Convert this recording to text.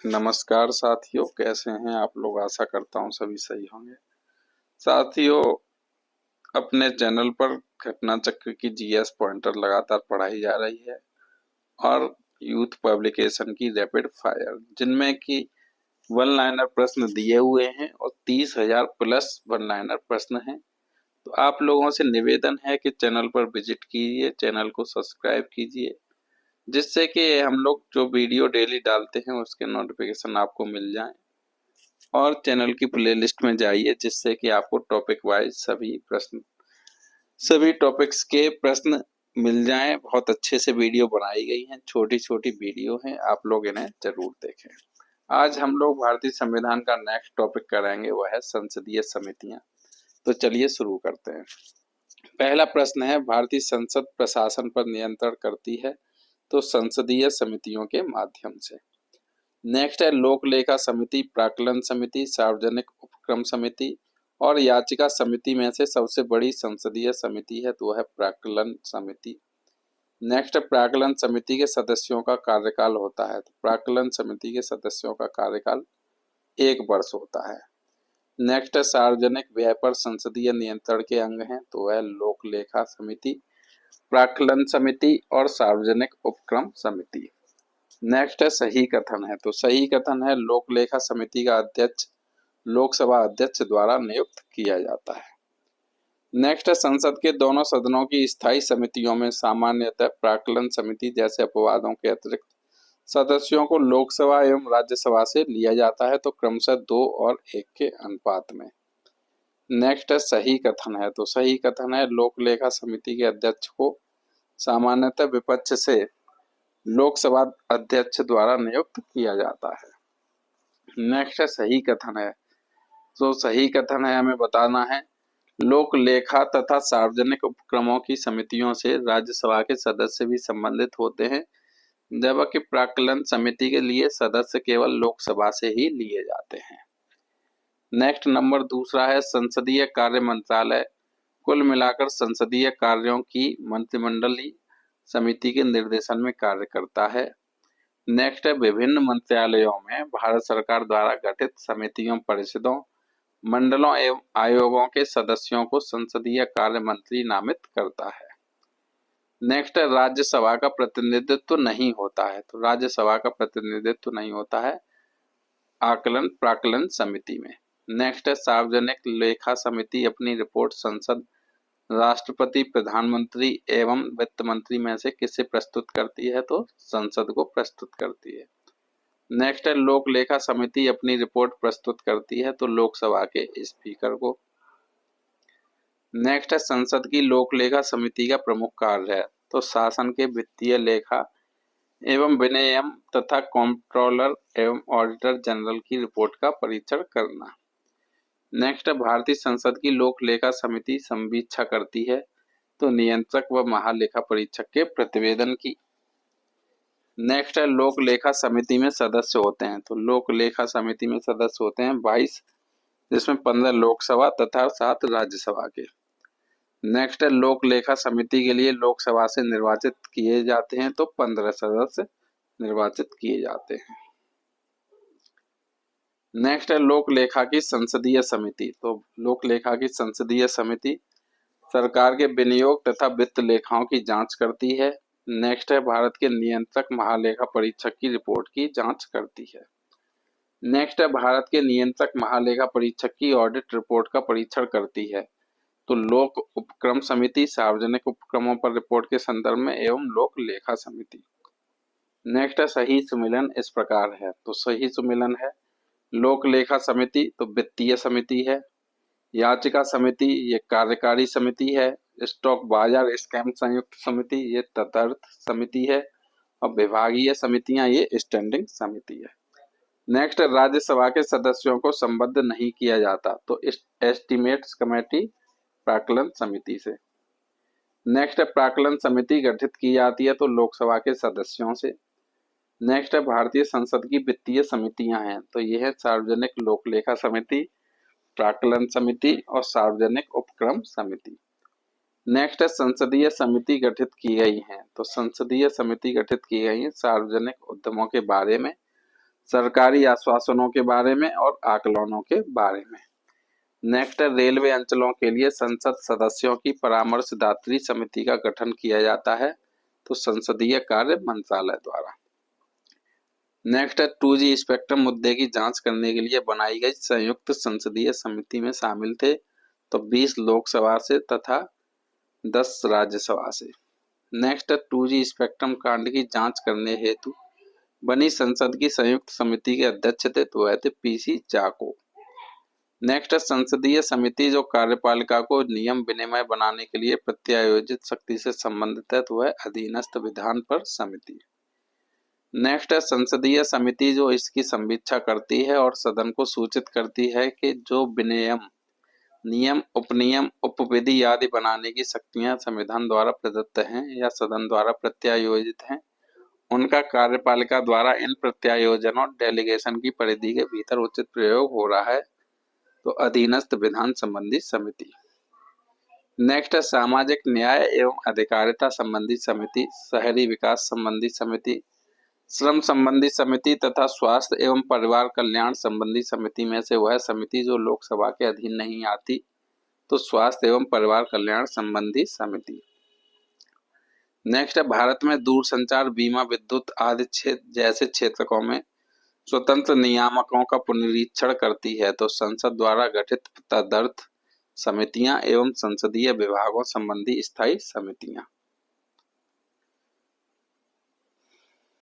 नमस्कार साथियों, कैसे हैं आप लोग। आशा करता हूँ सभी सही होंगे। साथियों, अपने चैनल पर घटना चक्र की जीएस पॉइंटर लगातार पढ़ाई जा रही है और यूथ पब्लिकेशन की रैपिड फायर, जिनमें कि वन लाइनर प्रश्न दिए हुए हैं और 30,000 प्लस वन लाइनर प्रश्न हैं। तो आप लोगों से निवेदन है कि चैनल पर विजिट कीजिए, चैनल को सब्सक्राइब कीजिए, जिससे कि हम लोग जो वीडियो डेली डालते हैं उसके नोटिफिकेशन आपको मिल जाए। और चैनल की प्लेलिस्ट में जाइए, जिससे कि आपको टॉपिक वाइज सभी टॉपिक्स के प्रश्न मिल जाएं। बहुत अच्छे से वीडियो बनाई गई हैं, छोटी छोटी वीडियो हैं, आप लोग इन्हें जरूर देखें। आज हम लोग भारतीय संविधान का नेक्स्ट टॉपिक करेंगे, वह है संसदीय समितियां। तो चलिए शुरू करते हैं। पहला प्रश्न है, भारतीय संसद प्रशासन पर नियंत्रण करती है तो संसदीय समितियों के माध्यम से। नेक्स्ट है, लोक लेखा समिति, प्राक्कलन समिति, सार्वजनिक उपक्रम समिति और याचिका समिति में से सबसे बड़ी संसदीय समिति है तो वह है प्राक्कलन समिति। नेक्स्ट है, प्राक्कलन समिति के सदस्यों का कार्यकाल होता है। तो प्राक्कलन समिति के सदस्यों का कार्यकाल 1 वर्ष होता है। नेक्स्ट है, सार्वजनिक व्यय पर संसदीय नियंत्रण के अंग हैं तो वह लोक लेखा समिति, प्राक्कलन समिति और सार्वजनिक उपक्रम समिति। नेक्स्ट है, सही कथन है। तो सही कथन है, लोक लेखा समिति का अध्यक्ष लोकसभा अध्यक्ष द्वारा नियुक्त किया जाता है। नेक्स्ट है, संसद के दोनों सदनों की स्थायी समितियों में सामान्यतः प्राक्कलन समिति जैसे अपवादों के अतिरिक्त सदस्यों को लोकसभा एवं राज्यसभा से लिया जाता है, तो क्रमशः 2 और 1 के अनुपात में। नेक्स्ट है, सही कथन है। तो सही कथन है, लोक लेखा समिति के अध्यक्ष को सामान्यतः विपक्ष से लोकसभा अध्यक्ष द्वारा नियुक्त किया जाता है। नेक्स्ट है, सही कथन है। तो सही कथन है, हमें बताना है, लोक लेखा तथा सार्वजनिक उपक्रमों की समितियों से राज्यसभा के सदस्य भी संबंधित होते हैं, जबकि प्राक्कलन समिति के लिए सदस्य केवल लोकसभा से ही लिए जाते हैं। नेक्स्ट नंबर दूसरा है, संसदीय कार्य मंत्रालय कुल मिलाकर संसदीय कार्यों की मंत्रिमंडलीय समिति के निर्देशन में कार्य करता है। नेक्स्ट है, विभिन्न मंत्रालयों में भारत सरकार द्वारा गठित समितियों, परिषदों, मंडलों एवं आयोगों के सदस्यों को संसदीय कार्य मंत्री नामित करता है। नेक्स्ट है, राज्यसभा का प्रतिनिधित्व नहीं होता है। तो राज्यसभा का प्रतिनिधित्व नहीं होता है आकलन प्राक्कलन समिति में। नेक्स्ट है, सार्वजनिक लेखा समिति अपनी रिपोर्ट संसद, राष्ट्रपति, प्रधानमंत्री एवं वित्त मंत्री में से किसे प्रस्तुत करती है? तो संसद को प्रस्तुत करती है। नेक्स्ट है, लोक लेखा समिति अपनी रिपोर्ट प्रस्तुत करती है तो लोकसभा के स्पीकर को। नेक्स्ट है, संसद की लोक लेखा समिति का प्रमुख कार्य है तो शासन के वित्तीय लेखा एवं विनियम तथा कंट्रोलर एवं ऑडिटर जनरल की रिपोर्ट का परीक्षण करना। नेक्स्ट है, भारतीय संसद की लोक लेखा समिति समीक्षा करती है तो नियंत्रक व महालेखा परीक्षक के प्रतिवेदन की। नेक्स्ट है, लोक लेखा समिति में सदस्य होते हैं। तो लोक लेखा समिति में सदस्य होते हैं 22, जिसमें 15 लोकसभा तथा 7 राज्यसभा के। नेक्स्ट है, लोक लेखा समिति के लिए लोकसभा से निर्वाचित किए जाते हैं तो 15 सदस्य निर्वाचित किए जाते हैं। नेक्स्ट है, लोक लेखा की संसदीय समिति। तो लोक लेखा की संसदीय समिति सरकार के विनियोग तथा वित्त लेखाओं की जांच करती है। नेक्स्ट है, भारत के नियंत्रक महालेखा परीक्षक की रिपोर्ट की जांच करती है। नेक्स्ट है, भारत के नियंत्रक महालेखा परीक्षक की ऑडिट रिपोर्ट का परीक्षण करती है तो लोक उपक्रम समिति सार्वजनिक उपक्रमों पर रिपोर्ट के संदर्भ में एवं लोक लेखा समिति। नेक्स्ट है, सही सुमेलन इस प्रकार है। तो सही सुमेलन है, लोक लेखा समिति तो वित्तीय समिति है, याचिका समिति ये कार्यकारी समिति है, स्टॉक बाजार स्कैम संयुक्त समिति ये तदर्थ समिति है और विभागीय समितियां ये स्टैंडिंग समिति है। नेक्स्ट, राज्यसभा के सदस्यों को संबद्ध नहीं किया जाता तो एस्टिमेट्स कमेटी प्राक्कलन समिति से। नेक्स्ट है, प्राक्कलन समिति गठित की जाती है तो लोकसभा के सदस्यों से। नेक्स्ट है, भारतीय संसद की वित्तीय समितियां हैं तो यह है सार्वजनिक लोक लेखा समिति, प्राक्कलन समिति और सार्वजनिक उपक्रम समिति। नेक्स्ट है, संसदीय समिति गठित की गई है तो संसदीय समिति गठित की गई है सार्वजनिक उद्यमों के बारे में सरकारी आश्वासनों के बारे में और आकलनों के बारे में। नेक्स्ट, रेलवे अंचलों के लिए संसद सदस्यों की परामर्शदात्री समिति का गठन किया जाता है, तो संसदीय कार्य मंत्रालय द्वारा। नेक्स्ट है 2G स्पेक्ट्रम मुद्दे की जांच करने के लिए बनाई गई संयुक्त संसदीय समिति में शामिल थे तो 20 लोकसभा से तथा 10 राज्यसभा से। नेक्स्ट है 2G स्पेक्ट्रम कांड की जांच करने हेतु बनी संसद की संयुक्त समिति के अध्यक्ष थे तो वह थे PC जाको। नेक्स्ट है संसदीय समिति जो कार्यपालिका को नियम विनिमय बनाने के लिए प्रत्यायोजित शक्ति से संबंधित है तो वह अधीनस्थ विधान पर समिति। नेक्स्ट है संसदीय समिति जो इसकी समीक्षा करती है और सदन को सूचित करती है कि जो विनियम, नियम, उपनियम, उपविधि आदि बनाने की शक्तियां संविधान द्वारा प्रदत्त हैं या सदन द्वारा प्रत्यायोजित हैं, उनका कार्यपालिका द्वारा इन प्रत्यायोजनों डेलीगेशन की परिधि के भीतर उचित प्रयोग हो रहा है तो अधीनस्थ विधान संबंधी समिति। नेक्स्ट है सामाजिक न्याय एवं अधिकारिता संबंधी समिति, शहरी विकास संबंधी समिति, श्रम संबंधी समिति तथा स्वास्थ्य एवं परिवार कल्याण संबंधी समिति में से वह समिति जो लोकसभा के अधीन नहीं आती तो स्वास्थ्य एवं परिवार कल्याण संबंधी समिति। नेक्स्ट है भारत में दूरसंचार, बीमा, विद्युत आदि क्षेत्र जैसे क्षेत्रकों में स्वतंत्र नियामकों का पुनरीक्षण करती है तो संसद द्वारा गठित तदर्थ समितियां एवं संसदीय विभागों संबंधी स्थायी समितियां।